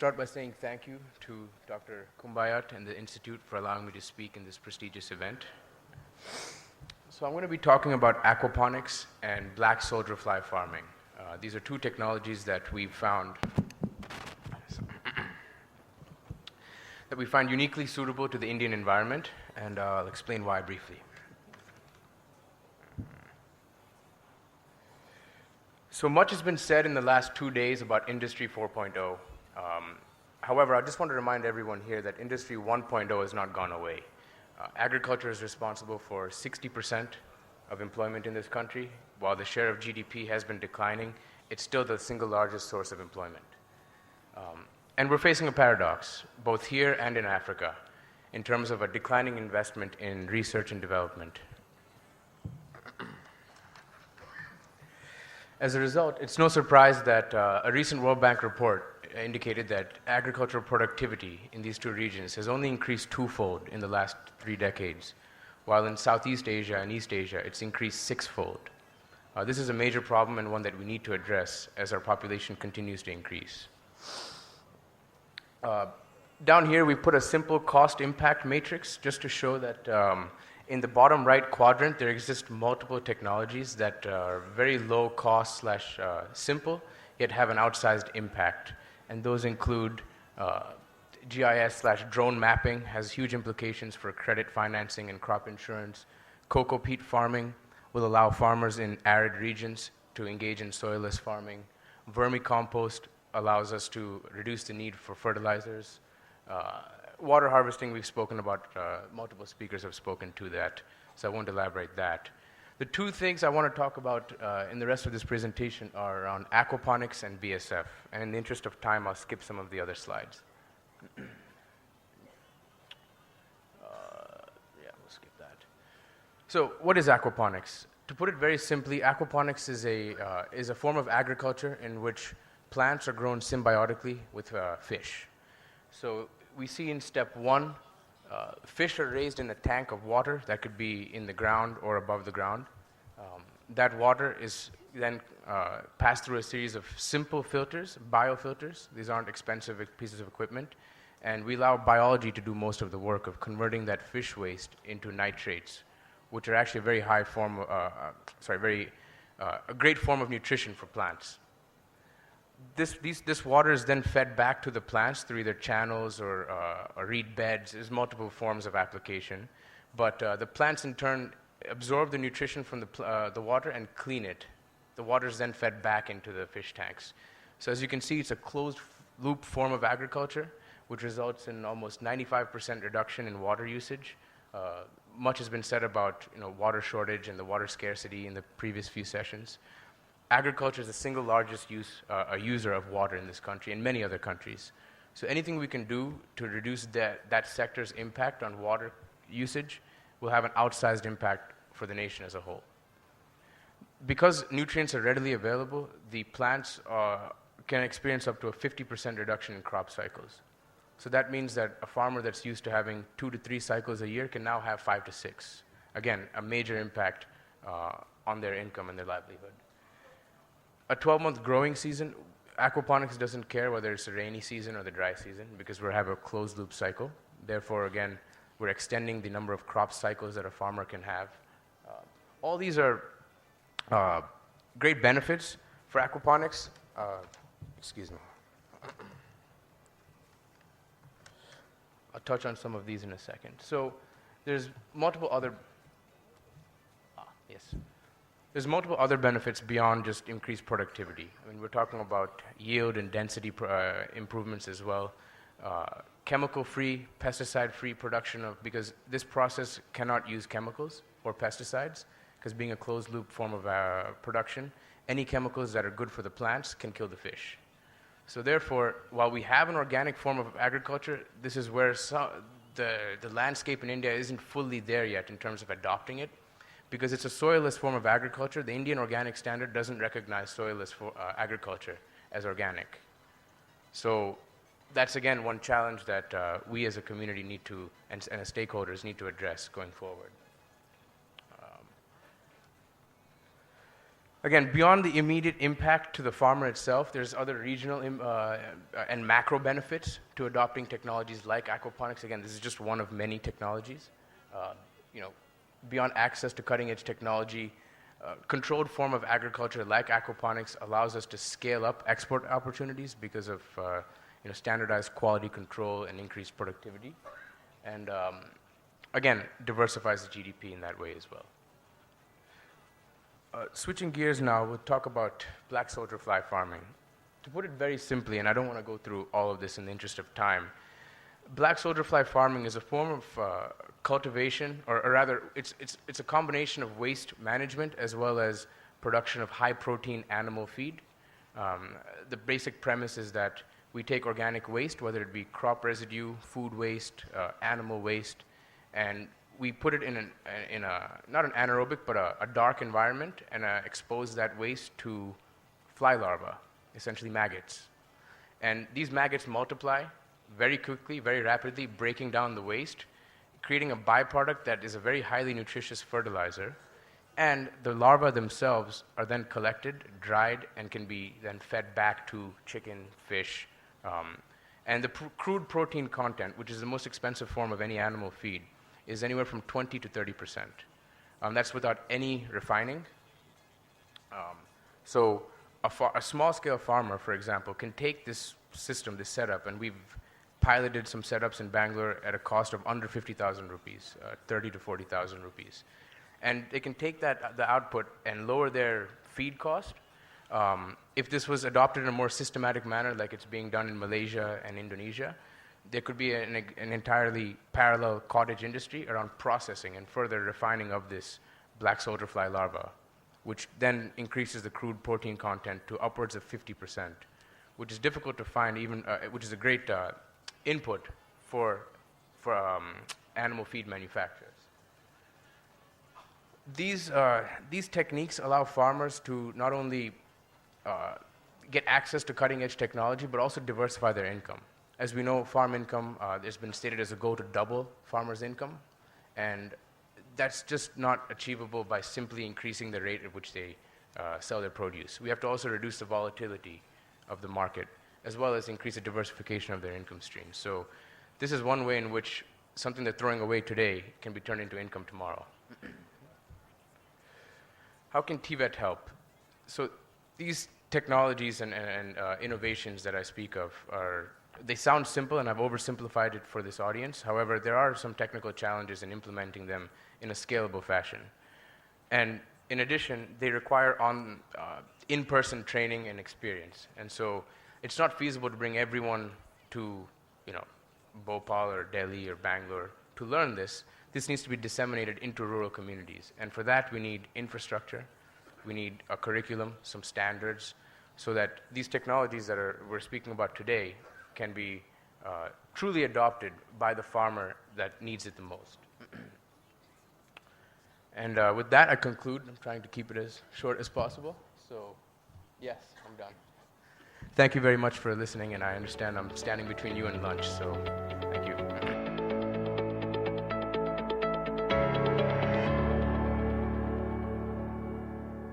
start by saying thank you to Dr. Kumbayat and the Institute for allowing me to speak in this prestigious event. So I'm going to be talking about aquaponics and black soldier fly farming. These are two technologies that we find uniquely suitable to the Indian environment, and I'll explain why briefly. So much has been said in the last 2 days about Industry 4.0. However, I just want to remind everyone here that Industry 1.0 has not gone away. Agriculture is responsible for 60% of employment in this country. While the share of GDP has been declining, it's still the single largest source of employment. And we're facing a paradox, both here and in Africa, in terms of a declining investment in research and development. As a result, it's no surprise that a recent World Bank report indicated that agricultural productivity in these two regions has only increased twofold in the last 3 decades, while in Southeast Asia and East Asia, it's increased sixfold. This is a major problem and one that we need to address as our population continues to increase. Down here, we put a simple cost impact matrix just to show that in the bottom right quadrant, there exist multiple technologies that are very low cost / simple, yet have an outsized impact. And those include GIS / drone mapping has huge implications for credit financing and crop insurance. Cocoa peat farming will allow farmers in arid regions to engage in soilless farming. Vermicompost allows us to reduce the need for fertilizers. Water harvesting, we've spoken about, multiple speakers have spoken to that, so I won't elaborate that. The two things I want to talk about in the rest of this presentation are on aquaponics and BSF, and in the interest of time, I'll skip some of the other slides. Yeah, we'll skip that. So what is aquaponics? To put it very simply, aquaponics is a form of agriculture in which plants are grown symbiotically with fish. So we see in step 1, fish are raised in a tank of water that could be in the ground or above the ground. That water is then passed through a series of simple filters, biofilters. These aren't expensive pieces of equipment. And we allow biology to do most of the work of converting that fish waste into nitrates, which are actually a very high form, a great form of nutrition for plants. This water is then fed back to the plants through either channels or reed beds. There's multiple forms of application. But the plants, in turn, absorb the nutrition from the water and clean it. The water is then fed back into the fish tanks. So as you can see, it's a closed-loop form of agriculture, which results in almost 95% reduction in water usage. Much has been said about water shortage and the water scarcity in the previous few sessions. Agriculture is the single largest user of water in this country and many other countries. So anything we can do to reduce that sector's impact on water usage will have an outsized impact for the nation as a whole. Because nutrients are readily available, the plants can experience up to a 50% reduction in crop cycles. So that means that a farmer that's used to having 2 to 3 cycles a year can now have 5 to 6. Again, a major impact on their income and their livelihood. A 12-month growing season, aquaponics doesn't care whether it's the rainy season or the dry season because we have a closed-loop cycle. Therefore, again, we're extending the number of crop cycles that a farmer can have. All these are great benefits for aquaponics. Excuse me. I'll touch on some of these in a second. So there's multiple other There's multiple other benefits beyond just increased productivity. I mean, we're talking about yield and density improvements as well. Chemical-free, pesticide-free production because this process cannot use chemicals or pesticides, because being a closed-loop form of production, any chemicals that are good for the plants can kill the fish. So therefore, while we have an organic form of agriculture, this is where the landscape in India isn't fully there yet in terms of adopting it. Because it's a soilless form of agriculture, the Indian Organic Standard doesn't recognize soilless agriculture as organic. So that's, again, one challenge that we as a community need to, and as stakeholders, need to address going forward. Again, beyond the immediate impact to the farmer itself, there's other regional and macro benefits to adopting technologies like aquaponics. Again, this is just one of many technologies. You know, beyond access to cutting-edge technology, controlled form of agriculture like aquaponics allows us to scale up export opportunities because of standardized quality control and increased productivity. And again, diversifies the GDP in that way as well. Switching gears now, we'll talk about black soldier fly farming. To put it very simply, and I don't want to go through all of this in the interest of time, black soldier fly farming is a form of cultivation, or rather, it's a combination of waste management as well as production of high-protein animal feed. The basic premise is that we take organic waste, whether it be crop residue, food waste, animal waste, and we put it in not an anaerobic, but a dark environment, and expose that waste to fly larvae, essentially maggots. And these maggots multiply very quickly, very rapidly, breaking down the waste, creating a byproduct that is a very highly nutritious fertilizer. And the larvae themselves are then collected, dried, and can be then fed back to chicken, fish. And the crude protein content, which is the most expensive form of any animal feed, is anywhere from 20 to 30%. That's without any refining. So a small-scale farmer, for example, can take this system, this setup, and we've piloted some setups in Bangalore at a cost of under 50,000 rupees, 30 to 40,000 rupees. And they can take the output and lower their feed cost. If this was adopted in a more systematic manner, like it's being done in Malaysia and Indonesia, there could be an entirely parallel cottage industry around processing and further refining of this black soldier fly larva, which then increases the crude protein content to upwards of 50%, which is difficult to find, which is a great input for animal feed manufacturers. These techniques allow farmers to not only get access to cutting-edge technology, but also diversify their income. As we know, farm income has been stated as a goal to double farmers' income, and that's just not achievable by simply increasing the rate at which they sell their produce. We have to also reduce the volatility of the market, as well as increase the diversification of their income streams. So this is one way in which something they're throwing away today can be turned into income tomorrow. How can TVET help? So these technologies and innovations that I speak of they sound simple, and I've oversimplified it for this audience. However, there are some technical challenges in implementing them in a scalable fashion. And in addition, they require in-person training and experience. And so it's not feasible to bring everyone to, Bhopal or Delhi or Bangalore to learn this. This needs to be disseminated into rural communities. And for that, we need infrastructure. We need a curriculum, some standards, so that these technologies that we're speaking about today can be truly adopted by the farmer that needs it the most. And with that, I conclude. I'm trying to keep it as short as possible. So, yes, I'm done. Thank you very much for listening, and I understand I'm standing between you and lunch, so